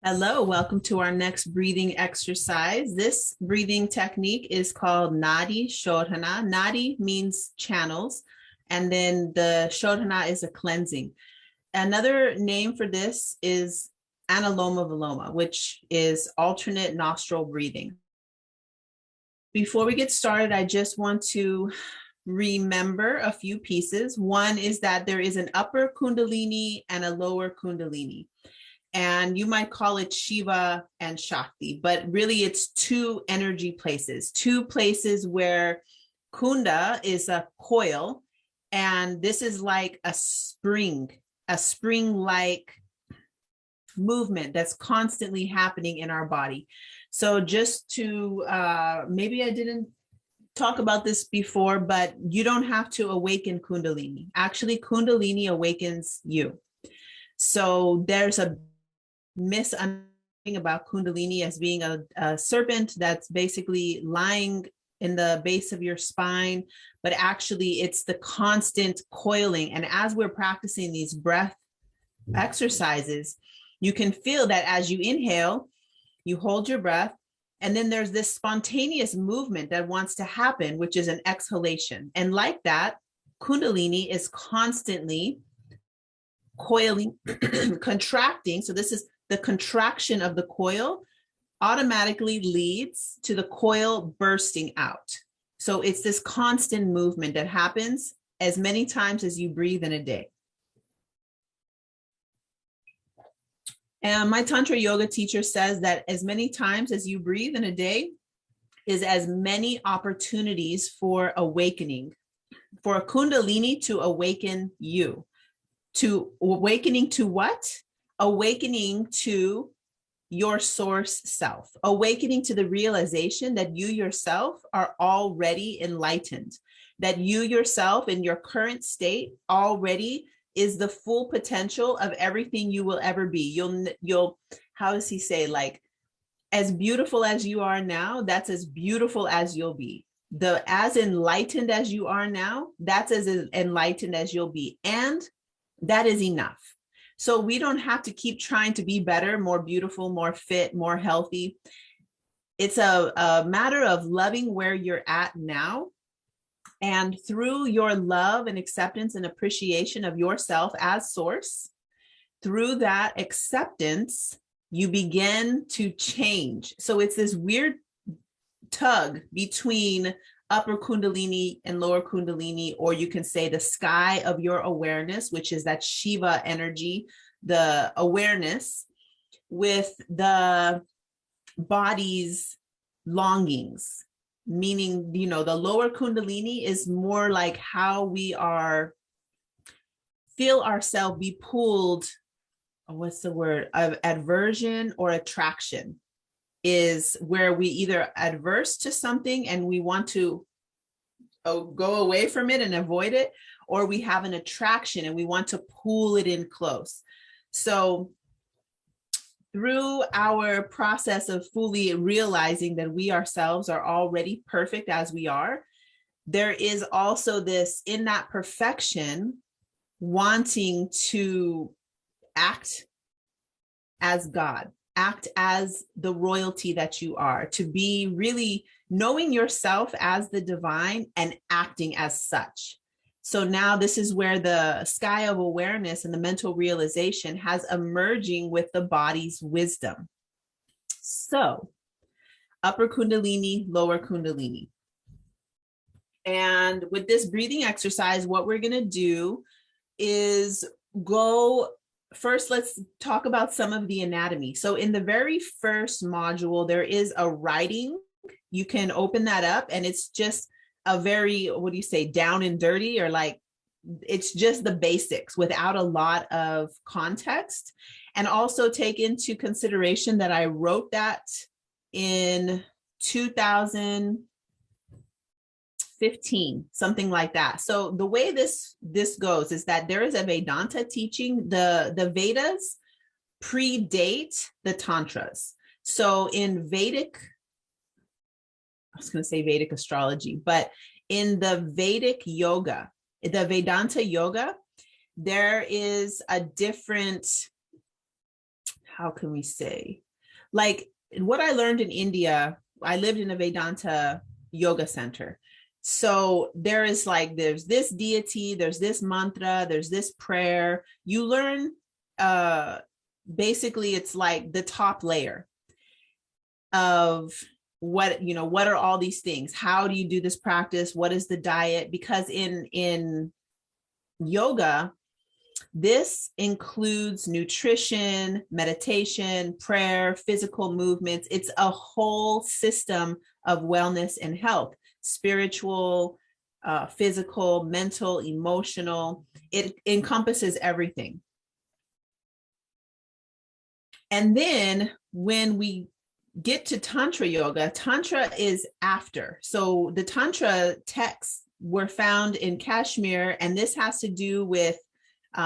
Hello, welcome to our next breathing exercise. This breathing technique is called Nadi Shodhana. Nadi means channels, and then the Shodhana is a cleansing. Another name for this is Analoma Viloma, which is alternate nostril breathing. Before we get started, I just want to remember a few pieces. One is that there is an upper Kundalini and a lower Kundalini. And you might call it Shiva and Shakti, but really it's two energy places, two places where Kunda is a coil, and this is like a spring-like movement that's constantly happening in our body. So just to, maybe I didn't talk about this before, but you don't have to awaken Kundalini. Actually, Kundalini awakens you. So there's a misunderstanding about Kundalini as being a serpent that's basically lying in the base of your spine, but actually it's the constant coiling. And as we're practicing these breath exercises, you can feel that as you inhale, you hold your breath, and then there's this spontaneous movement that wants to happen, which is an exhalation. And like that, Kundalini is constantly coiling, contracting. So this is the contraction of the coil automatically leads to the coil bursting out. So it's this constant movement that happens as many times as you breathe in a day. And my Tantra yoga teacher says that as many times as you breathe in a day is as many opportunities for awakening, for a Kundalini to awaken you. To awakening to what? Awakening to your source self, awakening to the realization that you yourself are already enlightened, that you yourself in your current state already is the full potential of everything you will ever be. You'll, how does he say, like, as beautiful as you are now, that's as beautiful as you'll be. As enlightened as you are now, that's as enlightened as you'll be. And that is enough. So we don't have to keep trying to be better, more beautiful, more fit, more healthy. It's a matter of loving where you're at now. And through your love and acceptance and appreciation of yourself as source, through that acceptance, you begin to change. So it's this weird tug between upper Kundalini and lower Kundalini, or you can say the sky of your awareness, which is that Shiva energy, the awareness, with the body's longings, meaning, the lower Kundalini is more like how we feel ourselves be pulled, what's the word, of aversion or attraction, is where we either adverse to something and we want to go away from it and avoid it, or we have an attraction and we want to pull it in close. So through our process of fully realizing that we ourselves are already perfect as we are, there is also this, in that perfection, wanting to act as God, act as the royalty that you are, to be really knowing yourself as the divine and acting as such. So now this is where the sky of awareness and the mental realization has emerging with the body's wisdom. So upper Kundalini, lower Kundalini. And with this breathing exercise, what we're going to do is first, let's talk about some of the anatomy. So in the very first module, there is a writing. You can open that up, and it's just a very, down and dirty, or like, it's just the basics without a lot of context. And also take into consideration that I wrote that in 2015, something like that. So the way this goes is that there is a Vedanta teaching. The Vedas predate the Tantras. So in Vedic, I was going to say Vedic astrology, but in the Vedic yoga, the Vedanta yoga, there is a different, how can we say, like what I learned in India, I lived in a Vedanta yoga center. So there's this deity, there's this mantra, there's this prayer. You learn, basically it's like the top layer of what are all these things? How do you do this practice? What is the diet? Because in yoga, this includes nutrition, meditation, prayer, physical movements. It's a whole system of wellness and health, spiritual, physical, mental, emotional. It encompasses everything. And then when we get to Tantra yoga, Tantra is after. So the Tantra texts were found in Kashmir, and this has to do with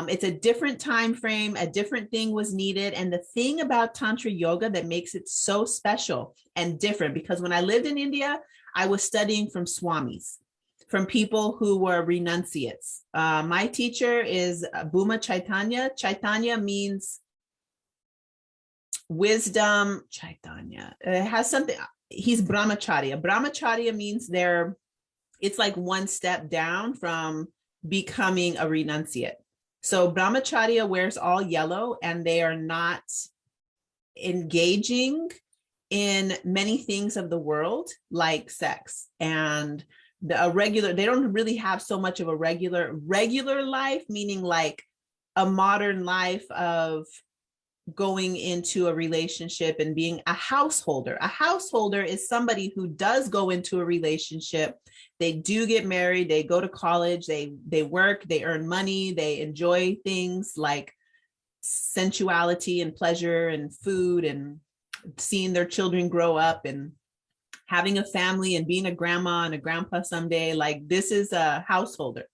it's a different time frame, a different thing was needed. And the thing about Tantra yoga that makes it so special and different, because when I lived in India, I was studying from swamis, from people who were renunciates. My teacher is Bhuma Chaitanya. Chaitanya means wisdom. Chaitanya, it has something, he's brahmacharya. Brahmacharya means it's like one step down from becoming a renunciate. So brahmacharya wears all yellow, and they are not engaging in many things of the world, like sex and they don't really have so much of a regular life, meaning like a modern life of going into a relationship and being a householder. A householder is somebody who does go into a relationship. They do get married, they go to college, they work, they earn money, they enjoy things like sensuality and pleasure and food and seeing their children grow up and having a family and being a grandma and a grandpa someday. Like, this is a householder.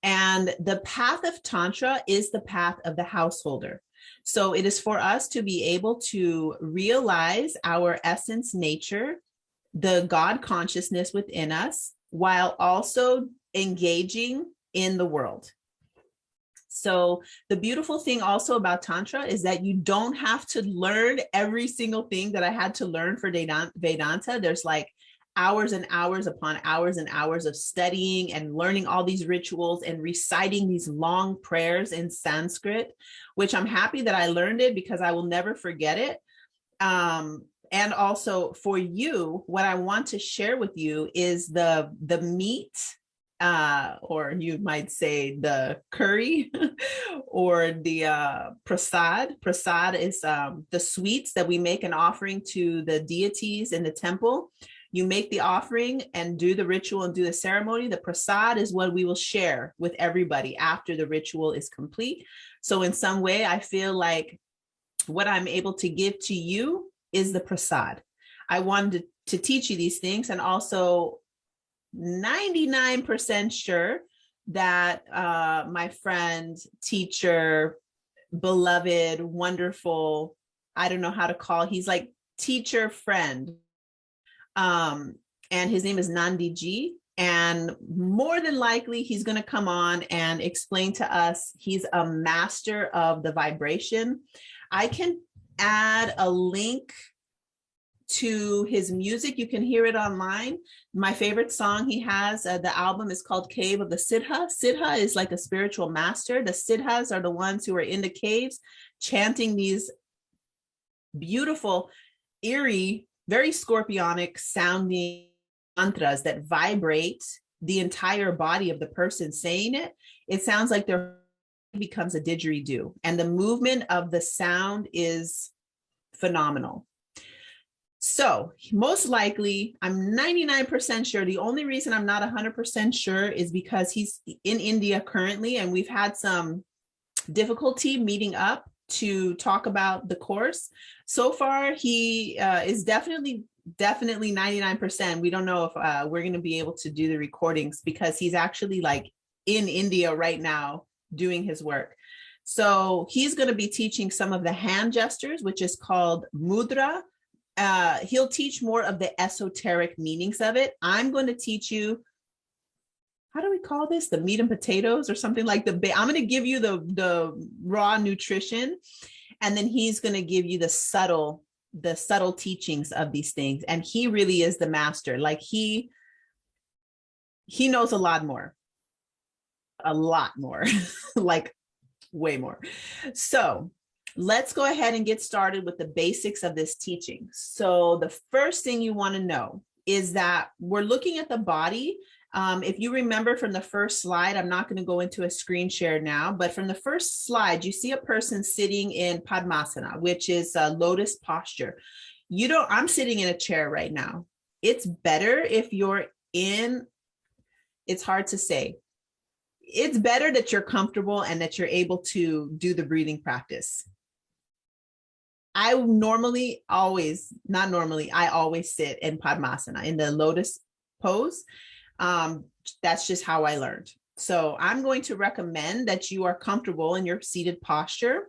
And the path of Tantra is the path of the householder. So it is for us to be able to realize our essence nature, the God consciousness within us, while also engaging in the world. So the beautiful thing also about Tantra is that you don't have to learn every single thing that I had to learn for Vedanta. There's like hours and hours upon hours and hours of studying and learning all these rituals and reciting these long prayers in Sanskrit, which I'm happy that I learned it because I will never forget it. And also for you, what I want to share with you is the meat, or you might say the curry or the prasad. Prasad is the sweets that we make an offering to the deities in the temple. You make the offering and do the ritual and do the ceremony. The prasad is what we will share with everybody after the ritual is complete. So in some way, I feel like what I'm able to give to you is the prasad. I wanted to teach you these things, and also 99% sure that my friend, teacher, beloved, wonderful, I don't know how to call, he's like teacher friend. And his name is Nandi Ji. And more than likely, he's going to come on and explain to us. He's a master of the vibration. I can add a link to his music. You can hear it online. My favorite song he has, the album is called Cave of the Siddha. Siddha is like a spiritual master. The Siddhas are the ones who are in the caves chanting these beautiful, eerie, very scorpionic sounding mantras that vibrate the entire body of the person saying it. It sounds like their becomes a didgeridoo, and the movement of the sound is phenomenal. So most likely, I'm 99% sure. The only reason I'm not 100% sure is because he's in India currently, and we've had some difficulty meeting up to talk about the course. So far, he is definitely 99%. We don't know if we're going to be able to do the recordings because he's actually like in India right now doing his work. So he's going to be teaching some of the hand gestures, which is called mudra. He'll teach more of the esoteric meanings of it. I'm going to teach you, how do we call this? The meat and potatoes or something like I'm going to give you the raw nutrition. And then he's going to give you the subtle teachings of these things. And he really is the master. Like he knows a lot more, like way more. So let's go ahead and get started with the basics of this teaching. So the first thing you want to know is that we're looking at the body. If you remember from the first slide, I'm not going to go into a screen share now, but from the first slide, you see a person sitting in Padmasana, which is a lotus posture. I'm sitting in a chair right now. It's better if you're in, it's hard to say. It's better that you're comfortable and that you're able to do the breathing practice. I always sit in Padmasana, in the lotus pose. That's just how I learned. So I'm going to recommend that you are comfortable in your seated posture.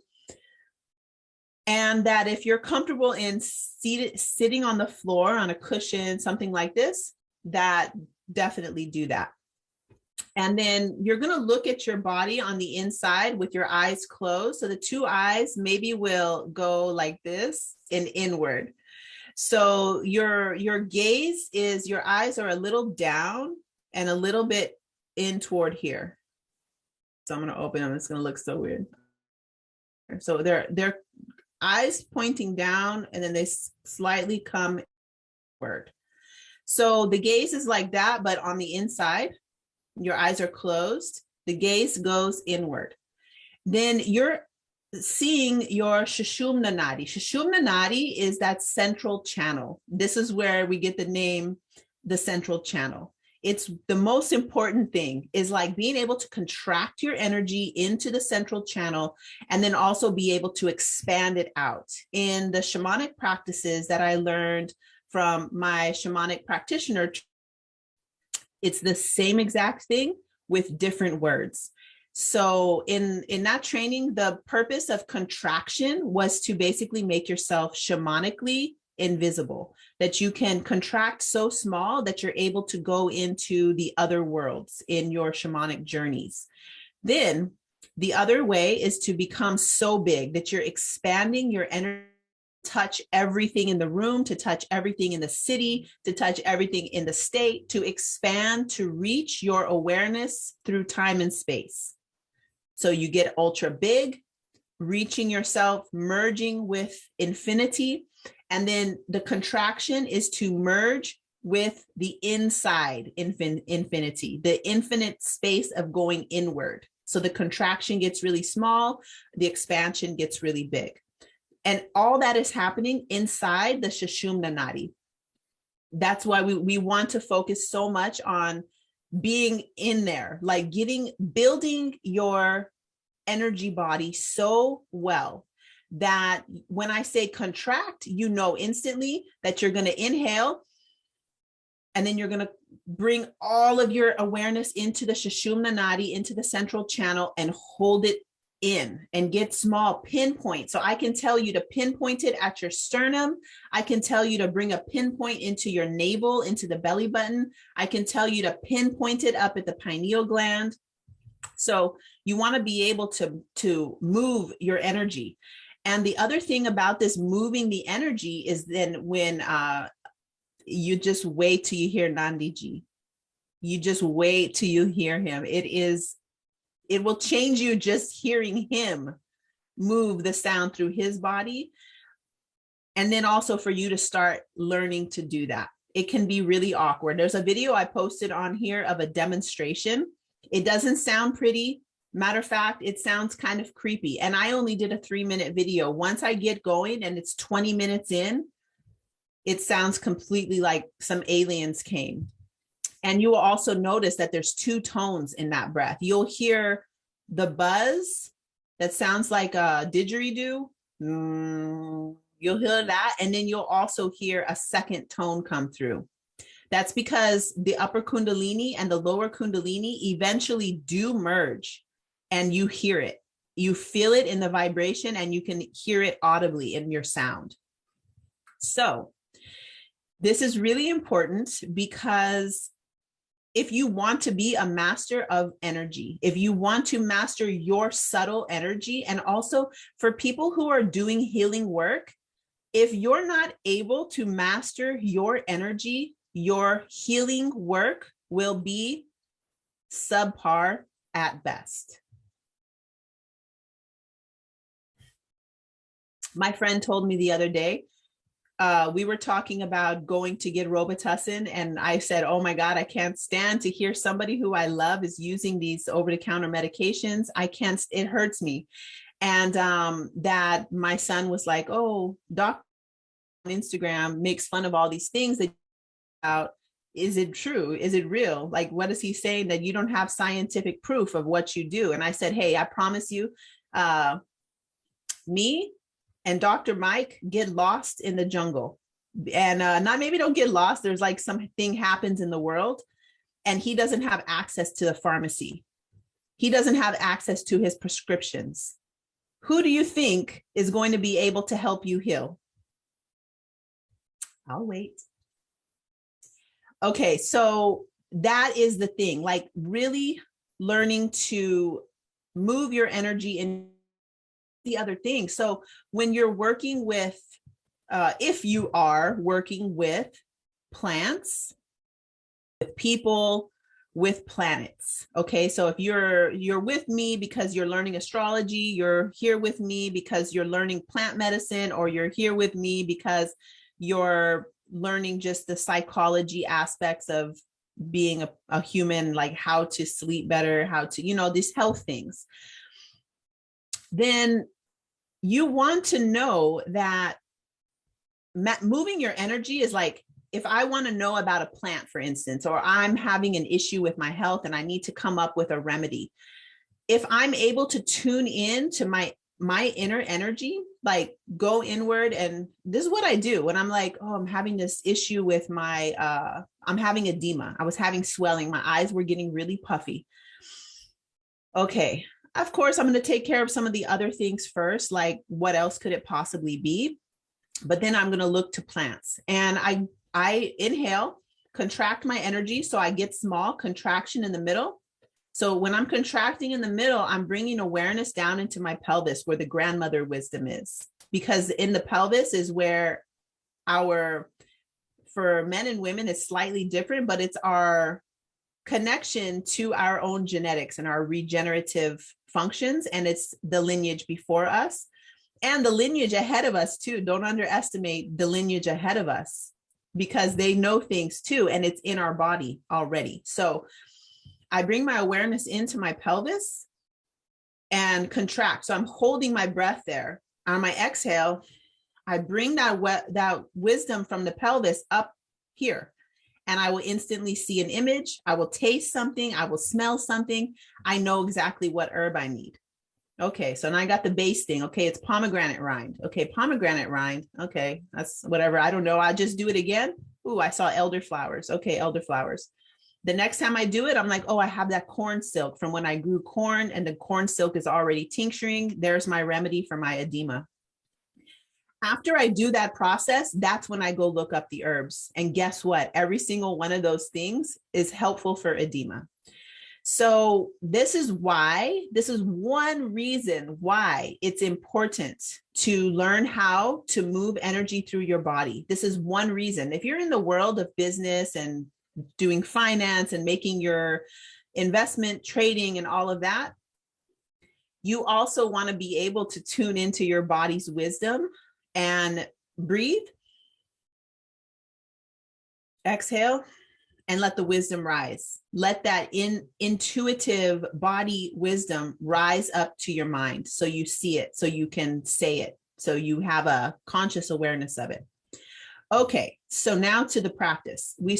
And that if you're comfortable in sitting on the floor on a cushion, something like this, that definitely do that. And then you're going to look at your body on the inside with your eyes closed. So the two eyes maybe will go like this and inward. So your gaze is, your eyes are a little down and a little bit in toward here. So I'm going to open them. It's going to look so weird. So they're eyes pointing down and then they slightly come inward. So the gaze is like that, but on the inside, your eyes are closed. The gaze goes inward. Then you're seeing your Sushumna Nadi. Sushumna Nadi is that central channel. This is where we get the name, the central channel. It's the most important thing, is like being able to contract your energy into the central channel and then also be able to expand it out. In the shamanic practices that I learned from my shamanic practitioner, it's the same exact thing with different words. So in that training, the purpose of contraction was to basically make yourself shamanically invisible, that you can contract so small that you're able to go into the other worlds in your shamanic journeys. Then the other way is to become so big that you're expanding your energy, touch everything in the room, to touch everything in the city, to touch everything in the state, to expand, to reach your awareness through time and space. So you get ultra big, reaching yourself, merging with infinity. And then the contraction is to merge with the inside infinity, the infinite space of going inward. So the contraction gets really small, the expansion gets really big. And all that is happening inside the Sushumna Nadi. That's why we want to focus so much on being in there, like building your energy body so well that when I say contract, you know instantly that you're going to inhale and then you're going to bring all of your awareness into the Sushumna Nadi, into the central channel, and hold it in and get small pinpoint. So I can tell you to pinpoint it at your sternum. I can tell you to bring a pinpoint into your navel, into the belly button. I can tell you to pinpoint it up at the pineal gland. So you want to be able to move your energy. And the other thing about this moving the energy is then when you just wait till you hear Nandiji. You just wait till you hear him. It will change you just hearing him move the sound through his body. And then also for you to start learning to do that. It can be really awkward. There's a video I posted on here of a demonstration. It doesn't sound pretty. Matter of fact, it sounds kind of creepy. And I only did a 3-minute video. Once I get going and it's 20 minutes in, it sounds completely like some aliens came. And you will also notice that there's 2 tones in that breath. You'll hear the buzz that sounds like a didgeridoo. You'll hear that. And then you'll also hear a second tone come through. That's because the upper Kundalini and the lower Kundalini eventually do merge, and you hear it. You feel it in the vibration and you can hear it audibly in your sound. So this is really important because if you want to be a master of energy, if you want to master your subtle energy, and also for people who are doing healing work, if you're not able to master your energy, your healing work will be subpar at best. My friend told me the other day, we were talking about going to get Robitussin, and I said, oh my God, I can't stand to hear somebody who I love is using these over-the-counter medications. I can't, it hurts me. And that my son was like, oh, doc on Instagram makes fun of all these things that out. Is it true? Is it real? Like, what is he saying that you don't have scientific proof of what you do? And I said, hey, I promise you, me and Dr. Mike get lost in the jungle. And not maybe don't get lost. There's like something happens in the world and he doesn't have access to the pharmacy. He doesn't have access to his prescriptions. Who do you think is going to be able to help you heal? I'll wait. Okay, so that is the thing, like really learning to move your energy in the other thing. So when you're working with, if you are working with plants, with people, with planets, okay? So if you're with me because you're learning astrology, you're here with me because you're learning plant medicine, or you're here with me because you're learning just the psychology aspects of being a human, like how to sleep better, how to, these health things, then you want to know that moving your energy is like, if I want to know about a plant, for instance, or I'm having an issue with my health and I need to come up with a remedy, if I'm able to tune in to my inner energy, like go inward. And this is what I do when I'm like, oh, I'm having this issue with my, I'm having edema. I was having swelling. My eyes were getting really puffy. Okay. Of course, I'm going to take care of some of the other things first, like what else could it possibly be? But then I'm going to look to plants, and I inhale, contract my energy. So I get small contraction in the middle. So when I'm contracting in the middle, I'm bringing awareness down into my pelvis where the grandmother wisdom is, because in the pelvis is where for men and women, it's slightly different, but it's our connection to our own genetics and our regenerative functions. And it's the lineage before us and the lineage ahead of us too. Don't underestimate the lineage ahead of us, because they know things too, and it's in our body already. So I bring my awareness into my pelvis and contract. So I'm holding my breath there. On my exhale, I bring that wisdom from the pelvis up here, and I will instantly see an image. I will taste something. I will smell something. I know exactly what herb I need. Okay, so now I got the base thing. Okay, it's pomegranate rind. Okay, pomegranate rind. Okay, that's whatever. I don't know. I just do it again. Ooh, I saw elderflowers. Okay, elderflowers. The next time I do it, I'm like, oh, I have that corn silk from when I grew corn, and the corn silk is already tincturing. There's my remedy for my edema. After I do that process, that's when I go look up the herbs. And guess what? Every single one of those things is helpful for edema. So this is one reason why it's important to learn how to move energy through your body. This is one reason. If you're in the world of business and doing finance and making your investment trading and all of that, you also want to be able to tune into your body's wisdom and breathe, exhale, and let the wisdom rise. Let that intuitive body wisdom rise up to your mind, so you see it, so you can say it, so you have a conscious awareness of it. Okay, so now to the practice. We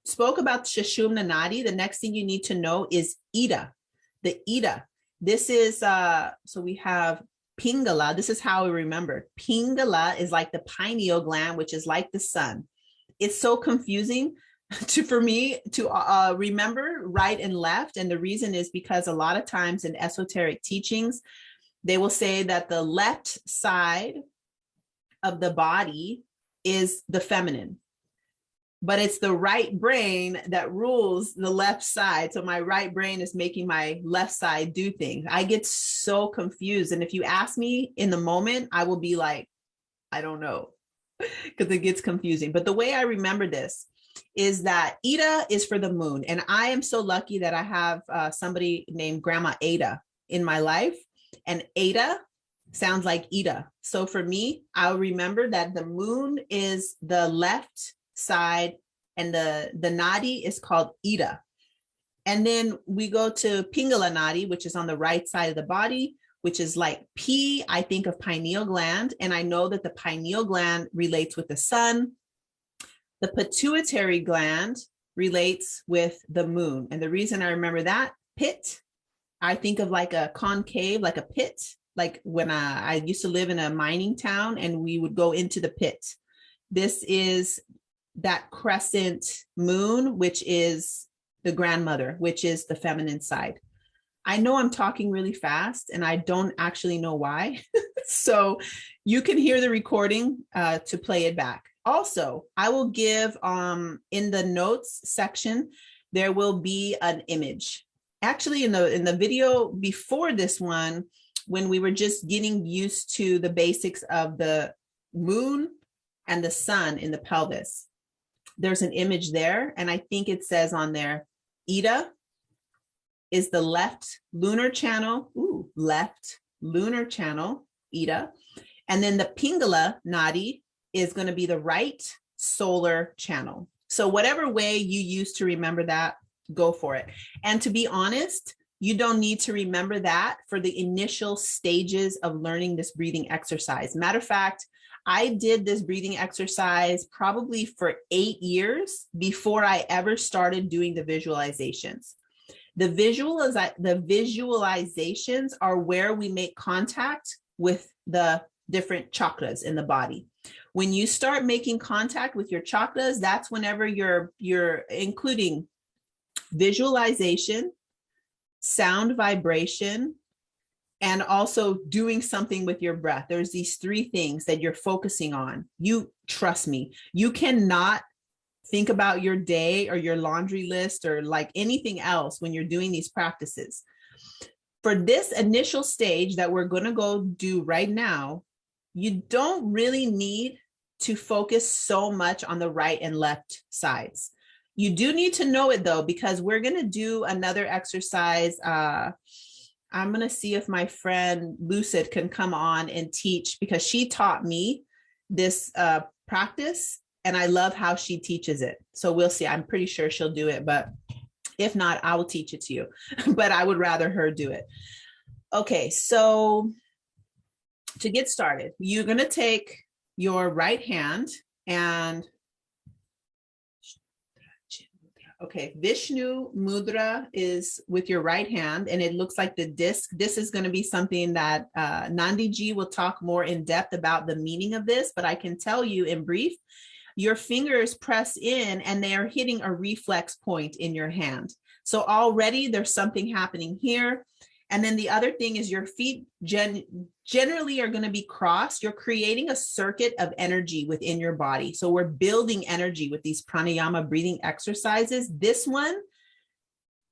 spoke about Sushumna Nadi. The next thing you need to know is Ida, the Ida. This is, so we have Pingala. This is how we remember. Pingala is like the pineal gland, which is like the sun. It's so confusing for me to remember right and left. And the reason is because a lot of times in esoteric teachings, they will say that the left side of the body is the feminine. but it's the right brain that rules the left side. So my right brain is making my left side do things. I get so confused. And if you ask me in the moment, I will be like, I don't know, because it gets confusing. But the way I remember this is that Ida is for the moon. And I am so lucky that I have somebody named Grandma Ada in my life. And Ada sounds like Ida. So for me, I'll remember that the moon is the left side and the nadi is called Ida. And then we go to Pingala nadi, which is on the right side of the body, which is like P, I think of pineal gland. And I know that the pineal gland relates with the sun. The pituitary gland relates with the moon. And the reason I remember that, pit, I think of like a concave, like a pit, like when I used to live in a mining town and we would go into the pit. This is that crescent moon, which is the grandmother, which is the feminine side. I know I'm talking really fast and I don't actually know why. So you can hear the recording to play it back. Also, I will give in the notes section, there will be an image. Actually, in the video before this one, when we were just getting used to the basics of the moon and the sun in the pelvis, there's an image there. And I think it says on there, Ida is the left lunar channel, left lunar channel, Ida. And then the Pingala nadi is going to be the right solar channel. So whatever way you use to remember that, go for it. And to be honest, you don't need to remember that for the initial stages of learning this breathing exercise. Matter of fact, I did this breathing exercise probably for 8 years before I ever started doing the visualizations. The visualizations are where we make contact with the different chakras in the body. When you start making contact with your chakras, that's whenever you're including visualization, sound vibration, and also doing something with your breath. There's these 3 things that you're focusing on. You trust me, you cannot think about your day or your laundry list or like anything else when you're doing these practices. For this initial stage that we're going to go do right now, you don't really need to focus so much on the right and left sides. You do need to know it though, because we're going to do another exercise. I'm going to see if my friend Lucid can come on and teach, because she taught me this practice and I love how she teaches it. So we'll see. I'm pretty sure she'll do it, but if not, I will teach it to you, but I would rather her do it. Okay. So to get started, you're going to take your right hand and okay, Vishnu Mudra is with your right hand and it looks like the disc. This is going to be something that Nandiji will talk more in depth about the meaning of this, but I can tell you in brief, your fingers press in and they are hitting a reflex point in your hand. So already there's something happening here. And then the other thing is your feet generally are going to be crossed. You're creating a circuit of energy within your body. So we're building energy with these pranayama breathing exercises. This one,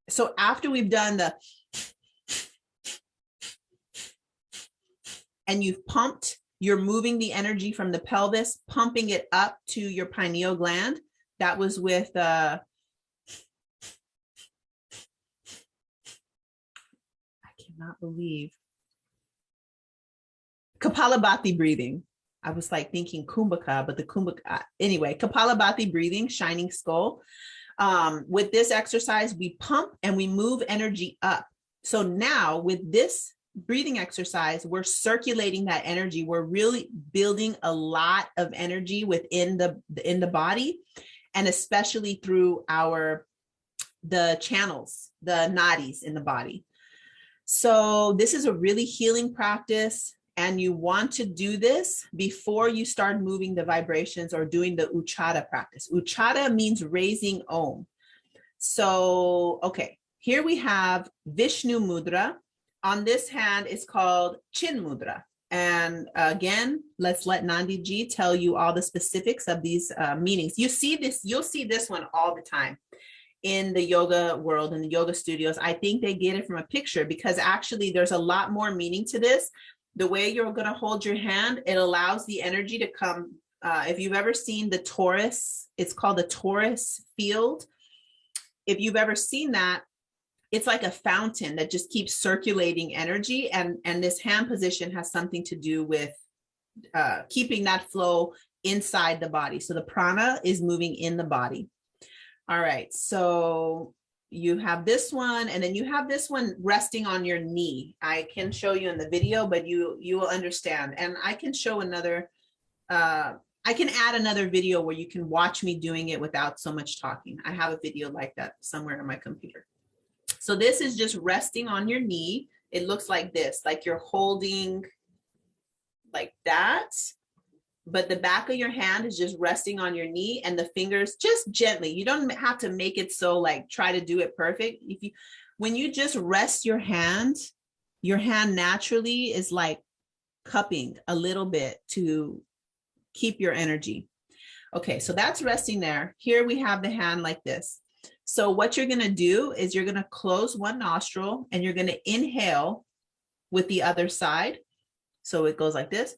so after we've done the, and you've pumped, you're moving the energy from the pelvis, pumping it up to your pineal gland. That was with not believe Kapalabhati breathing. I was like thinking Kumbhaka, but the Kumbhaka, anyway, Kapalabhati breathing, shining skull. With this exercise, we pump and we move energy up. So now with this breathing exercise, we're circulating that energy. We're really building a lot of energy within the body, and especially through the channels, the nadis in the body. So this is a really healing practice, and you want to do this before you start moving the vibrations or doing the Uchara practice. Uchara means raising Om. So, okay, here we have Vishnu Mudra. On this hand, it's called Chin Mudra. And again, let's let Nandi Ji tell you all the specifics of these meanings. You'll see this one all the time in the yoga world, in the yoga studios. I think they get it from a picture, because actually there's a lot more meaning to this. The way you're going to hold your hand, it allows the energy to come. If you've ever seen the torus, it's called the torus field. If you've ever seen that, it's like a fountain that just keeps circulating energy. And this hand position has something to do with keeping that flow inside the body. So the prana is moving in the body. All right. So you have this one, and then you have this one resting on your knee. I can show you in the video, but you will understand. And I can show another, I can add another video where you can watch me doing it without so much talking. I have a video like that somewhere on my computer. So this is just resting on your knee. It looks like this, like you're holding like that, but the back of your hand is just resting on your knee, and the fingers just gently. You don't have to make it so like try to do it perfect. When you just rest your hand naturally is like cupping a little bit to keep your energy. Okay, so that's resting there. Here we have the hand like this. So what you're going to do is you're going to close one nostril, and you're going to inhale with the other side. So it goes like this.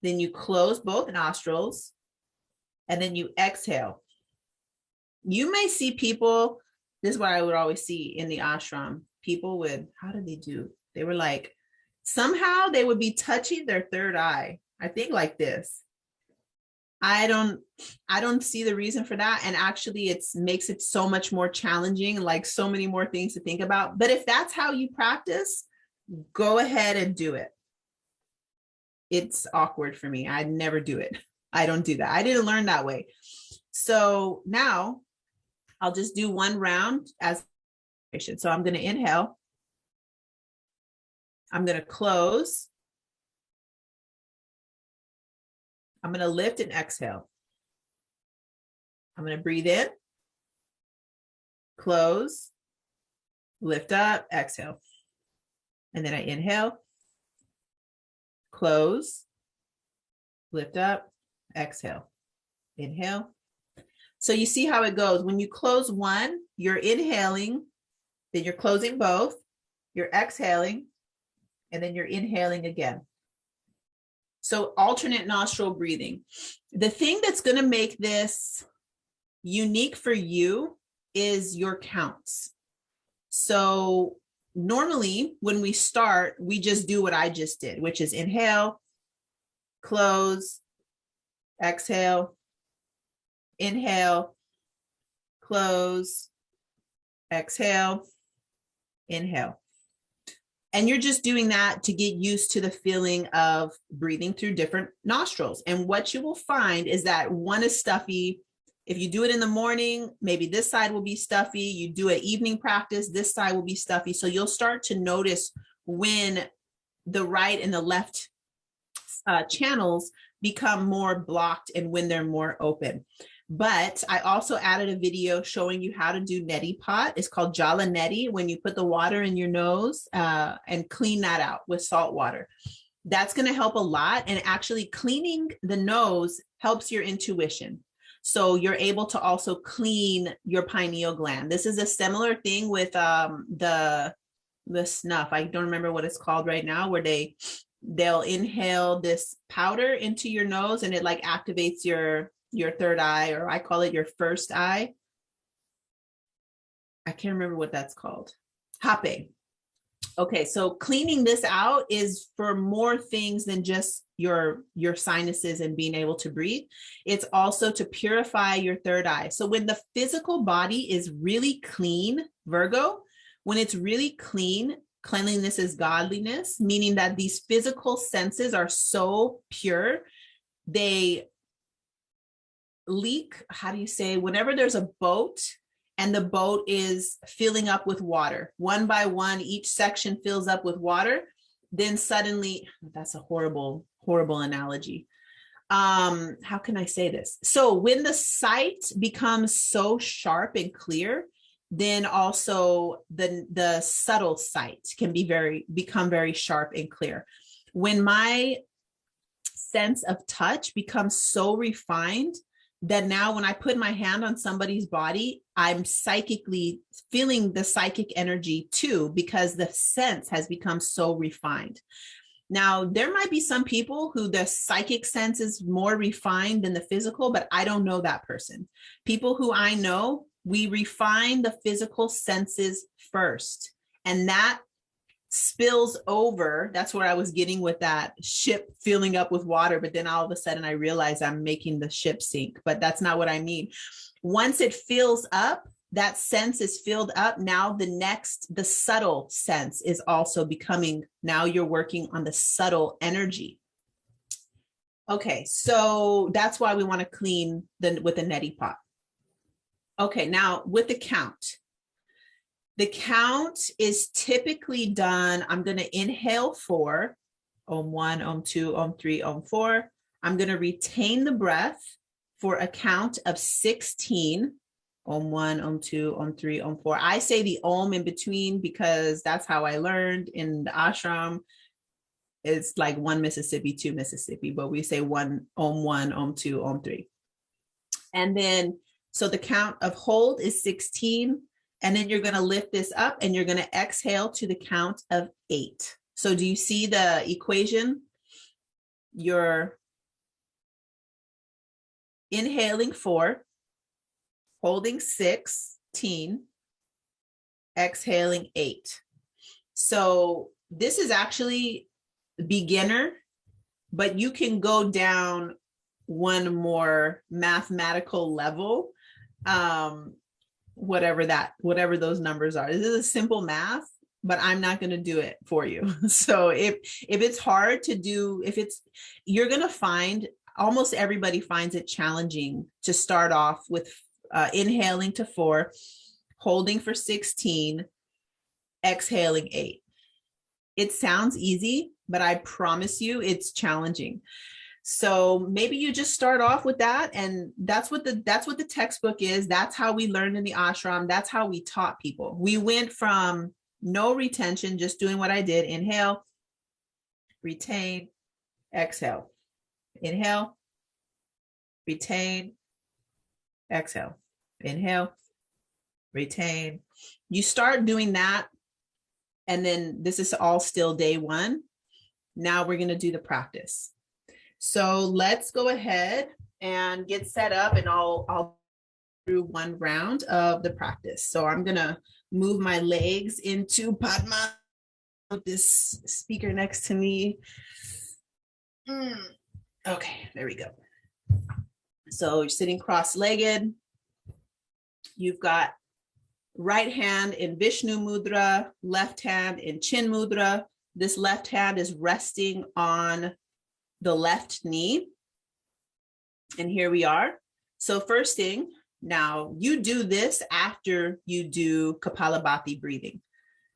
Then you close both nostrils, and then you exhale. You may see people, this is what I would always see in the ashram, people with, how did they do? They were like, somehow they would be touching their third eye. I think like this. I don't see the reason for that. And actually it makes it so much more challenging, like so many more things to think about. But if that's how you practice, go ahead and do it. It's awkward for me. I'd never do it. I don't do that. I didn't learn that way. So now I'll just do one round as, so I'm going to inhale. I'm going to close. I'm going to lift and exhale. I'm going to breathe in, close, lift up, exhale. And then I inhale, close, lift up, exhale, inhale. So you see how it goes. When you close one, you're inhaling, then you're closing both, you're exhaling, and then you're inhaling again. So alternate nostril breathing. The thing that's going to make this unique for you is your counts. So normally when we start, we just do what I just did, which is inhale, close, exhale, inhale, close, exhale, inhale. And you're just doing that to get used to the feeling of breathing through different nostrils. And what you will find is that one is stuffy. If you do it in the morning, maybe this side will be stuffy. You do an evening practice, this side will be stuffy. So you'll start to notice when the right and the left channels become more blocked and when they're more open. But I also added a video showing you how to do neti pot. It's called Jala Neti, when you put the water in your nose and clean that out with salt water. That's going to help a lot. And actually cleaning the nose helps your intuition. So you're able to also clean your pineal gland. This is a similar thing with the snuff. I don't remember what it's called right now, where they'll inhale this powder into your nose and it like activates your third eye, or I call it your first eye. I can't remember what that's called. Hape. Okay, so cleaning this out is for more things than just your sinuses and being able to breathe. It's also to purify your third eye. So when the physical body is really clean, Virgo, when it's really clean, cleanliness is godliness, meaning that these physical senses are so pure, they leak, how do you say, whenever there's a boat and the boat is filling up with water, one by one, each section fills up with water, then suddenly, that's a horrible analogy. How can I say this? So when the sight becomes so sharp and clear, then also the subtle sight can become very sharp and clear. when my sense of touch becomes so refined that now when I put my hand on somebody's body, I'm psychically feeling the psychic energy too, because the sense has become so refined. Now, there might be some people who the psychic sense is more refined than the physical, but I don't know that person. People who I know, we refine the physical senses first, and that spills over. That's where I was getting with that ship filling up with water, but then all of a sudden I realized I'm making the ship sink, but that's not what I mean. Once it fills up, that sense is filled up. Now the subtle sense is also becoming, now you're working on the subtle energy. Okay, so that's why we want to clean with a neti pot. Okay, now with the count. The count is typically done, I'm going to inhale 4, Om 1, Om 2, Om 3, Om 4. I'm going to retain the breath for a count of 16. Om 1, Om 2, Om 3, Om 4. I say the Om in between because that's how I learned in the ashram. It's like 1 Mississippi, 2 Mississippi, but we say Om 1, Om 2, Om 3. And then, so the count of hold is 16. And then you're going to lift this up and you're going to exhale to the count of 8. So do you see the equation? You're inhaling 4, holding 16, exhaling 8. So this is actually beginner, but you can go down one more mathematical level. Whatever those numbers are. This is a simple math, but I'm not going to do it for you. So if it's hard to do, you're going to find, almost everybody finds it challenging to start off with inhaling to 4, holding for 16, exhaling 8. It sounds easy, but I promise you it's challenging. So maybe you just start off with that, and that's what the textbook is. That's how we learned in the ashram. That's how we taught people. We went from no retention, just doing what I did. Inhale, retain, exhale. Inhale, retain, exhale. Inhale, retain. You start doing that, and then this is all still day 1. Now we're going to do the practice. So let's go ahead and get set up, and I'll do one round of the practice. So I'm going to move my legs into Padma with this speaker next to me. Okay, there we go. So you're sitting cross-legged. You've got right hand in Vishnu Mudra, left hand in Chin Mudra. This left hand is resting on the left knee. And here we are. So first thing, now you do this after you do Kapalabhati breathing.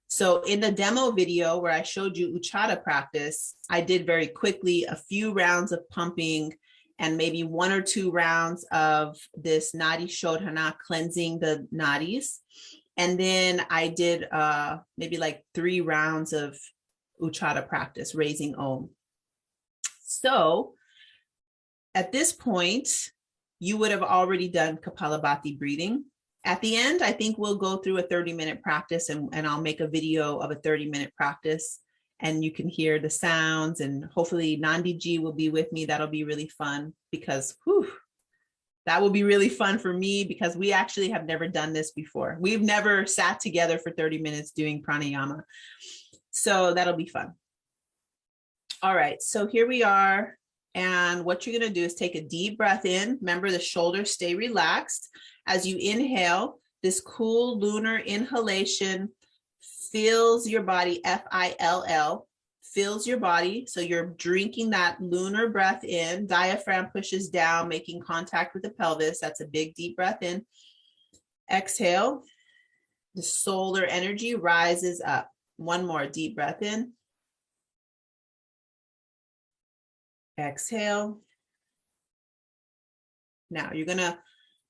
So in the demo video where I showed you Uchada practice, I did very quickly a few rounds of pumping and maybe 1 or 2 rounds of this Nadi Shodhana, cleansing the nadis. And then I did maybe like 3 rounds of Uchada practice, raising Om. So at this point, you would have already done Kapalabhati breathing. At the end, I think we'll go through a 30-minute practice, and I'll make a video of a 30-minute practice, and you can hear the sounds, and hopefully Nandi Ji will be with me. That'll be really fun because that will be really fun for me because we actually have never done this before. We've never sat together for 30 minutes doing pranayama. So that'll be fun. All right, so here we are. And what you're going to do is take a deep breath in. Remember, the shoulders stay relaxed. As you inhale, this cool lunar inhalation fills your body, F-I-L-L, fills your body. So you're drinking that lunar breath in. Diaphragm pushes down, making contact with the pelvis. That's a big, deep breath in. Exhale. The solar energy rises up. One more deep breath in. Exhale. Now you're going to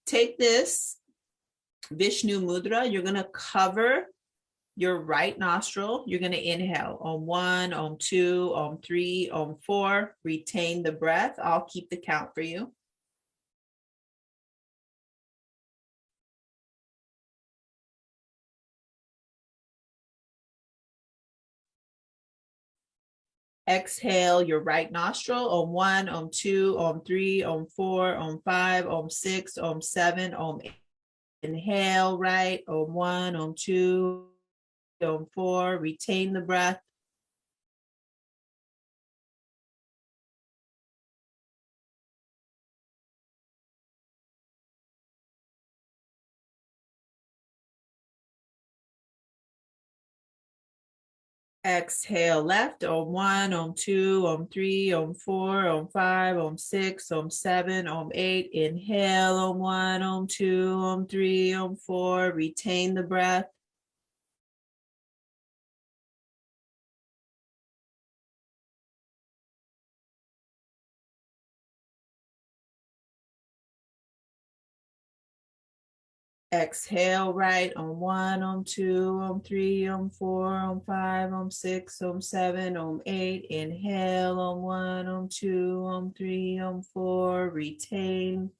take this Vishnu Mudra. You're going to cover your right nostril, you're going to inhale Om 1, Om 2, Om 3, Om 4. Retain the breath. I'll keep the count for you. Exhale your right nostril, Om 1, Om 2, Om 3, Om 4, Om 5, Om 6, Om 7, Om 8. Inhale right, Om 1, Om 2, Om 4. Retain the breath. Exhale left, Om 1, Om 2, Om 3, Om 4, Om 5, Om 6, Om 7, Om 8. Inhale, Om 1, Om 2, Om 3, Om 4. Retain the breath. Exhale right, Om 1, Om 2, Om 3, Om 4, Om 5, Om 6, Om 7, Om 8. Inhale, Om 1, Om 2, Om 3, Om 4. Retain.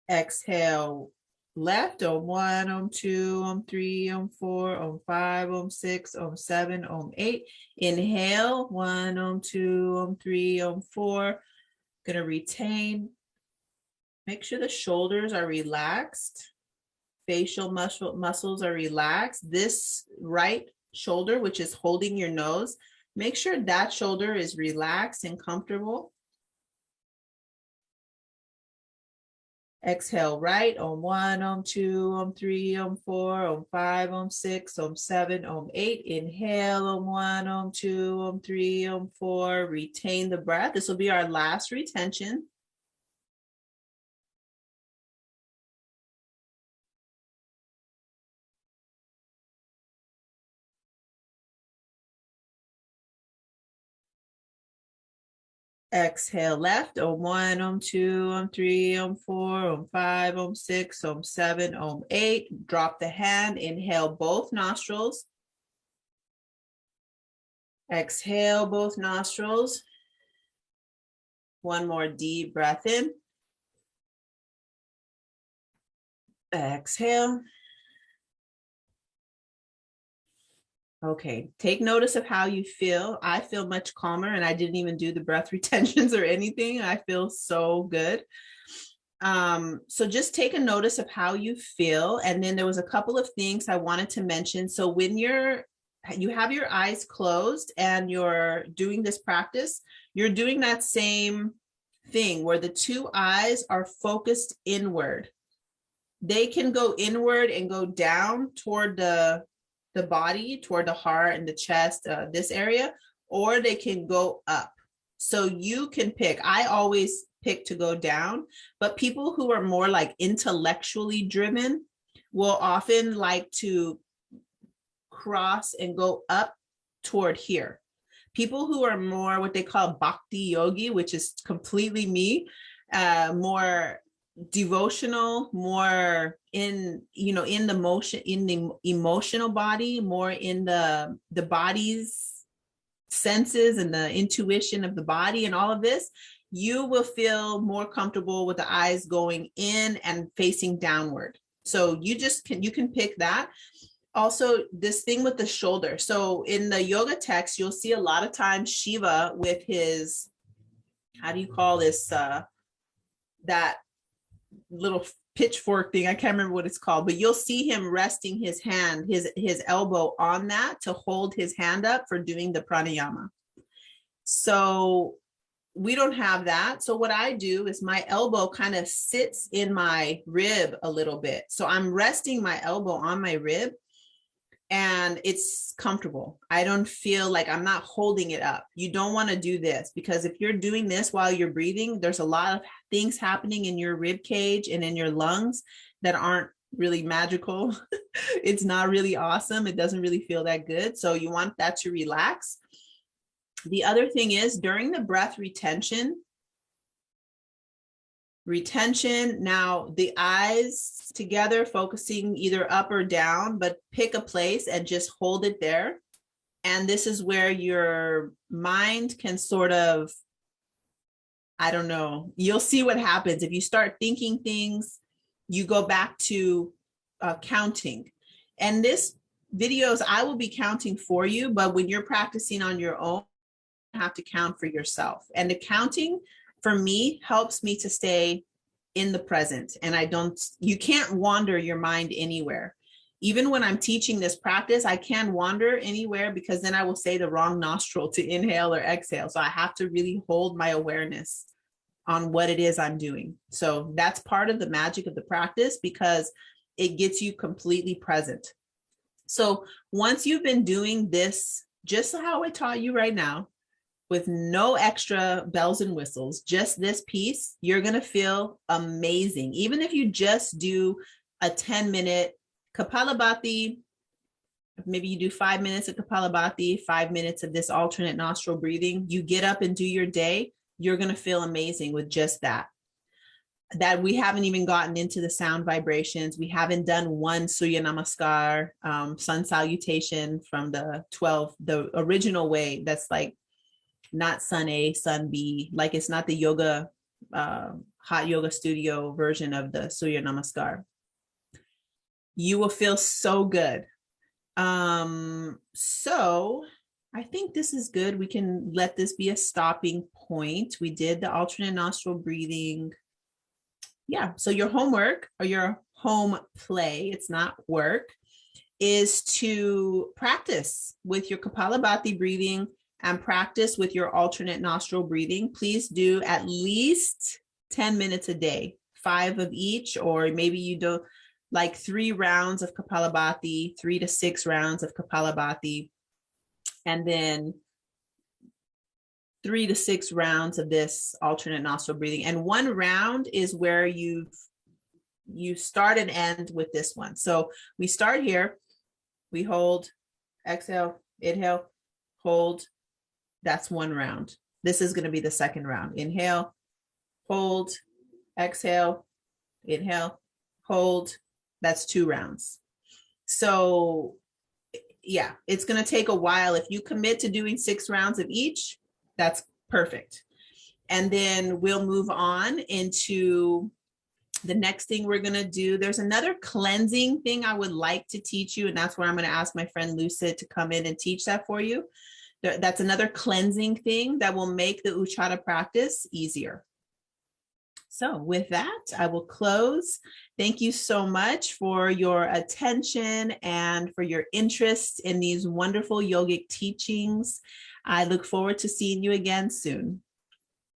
Exhale left, Om 1, Om 2, Om 3, Om 4, Om 5, Om 6, Om 7, Om 8. Inhale, 1, Om 2, Om 3, Om 4. Gonna retain. Make sure the shoulders are relaxed. Facial muscles are relaxed. This right shoulder, which is holding your nose, make sure that shoulder is relaxed and comfortable. Exhale right, Om 1, Om 2, Om 3, Om 4, Om 5, Om 6, Om 7, Om 8. Inhale, Om 1, Om 2, Om 3, Om 4. Retain the breath. This will be our last retention. Exhale left, Om 1, Om 2, Om 3, Om 4, Om 5, Om 6, Om 7, Om 8. Drop the hand, inhale both nostrils. Exhale both nostrils. One more deep breath in. Exhale. Okay, take notice of how you feel. I feel much calmer and I didn't even do the breath retentions or anything. I feel so good. So just take a notice of how you feel. And then there was a couple of things I wanted to mention. So when you have your eyes closed and you're doing this practice, you're doing that same thing where the two eyes are focused inward. They can go inward and go down toward the body, toward the heart and the chest, this area, or they can go up. So you can pick. I always pick to go down, but people who are more like intellectually driven will often like to cross and go up toward here. People who are more what they call bhakti yogi, which is completely me, more devotional, more in the motion, in the emotional body, more in the body's senses and the intuition of the body and all of this, you will feel more comfortable with the eyes going in and facing downward. So you can pick that. Also, this thing with the shoulder. So in the yoga text, you'll see a lot of times Shiva with his, how do you call this, that little pitchfork thing, I can't remember what it's called, but you'll see him resting his hand, his elbow on that to hold his hand up for doing the pranayama. So we don't have that. So what I do is my elbow kind of sits in my rib a little bit. So I'm resting my elbow on my rib and it's comfortable. I don't feel like I'm not holding it up. You don't want to do this because if you're doing this while you're breathing, there's a lot of things happening in your rib cage and in your lungs that aren't really magical. It's not really awesome. It doesn't really feel that good. So you want that to relax. The other thing is during the breath retention, now the eyes together, focusing either up or down, but pick a place and just hold it there. And this is where your mind can sort of, I don't know, you'll see what happens. If you start thinking things, you go back to counting. And this videos, I will be counting for you, but when you're practicing on your own, you have to count for yourself. And the counting for me helps me to stay in the present. And you can't wander your mind anywhere. Even when I'm teaching this practice, I can't wander anywhere because then I will say the wrong nostril to inhale or exhale. So I have to really hold my awareness on what it is I'm doing. So that's part of the magic of the practice because it gets you completely present. So once you've been doing this, just how I taught you right now, with no extra bells and whistles, just this piece, you're going to feel amazing. Even if you just do a 10-minute Kapalabhati, maybe you do 5 minutes of Kapalabhati, 5 minutes of this alternate nostril breathing, you get up and do your day, you're going to feel amazing with just that. That we haven't even gotten into the sound vibrations. We haven't done one Surya Namaskar, sun salutation from the original way. That's like not sun A, sun B, like it's not the yoga, hot yoga studio version of the Surya Namaskar. You will feel so good. So I think this is good. We can let this be a stopping point. We did the alternate nostril breathing. Yeah, so your homework or your home play, it's not work, is to practice with your Kapalabhati breathing and practice with your alternate nostril breathing. Please do at least 10 minutes a day, 5 of each, or maybe you do like 3 rounds of Kapalabhati, 3 to 6 rounds of Kapalabhati, and then 3 to 6 rounds of this alternate nostril breathing. And 1 round is where you start and end with this one. So we start here, we hold, exhale, inhale, hold. That's 1 round. This is going to be the second round. Inhale, hold, exhale, inhale, hold. That's 2 rounds. So yeah, it's going to take a while. If you commit to doing 6 rounds of each, that's perfect. And then we'll move on into the next thing we're going to do. There's another cleansing thing I would like to teach you. And that's where I'm going to ask my friend Lucid to come in and teach that for you. That's another cleansing thing that will make the Uchara practice easier. So with that, I will close. Thank you so much for your attention and for your interest in these wonderful yogic teachings. I look forward to seeing you again soon.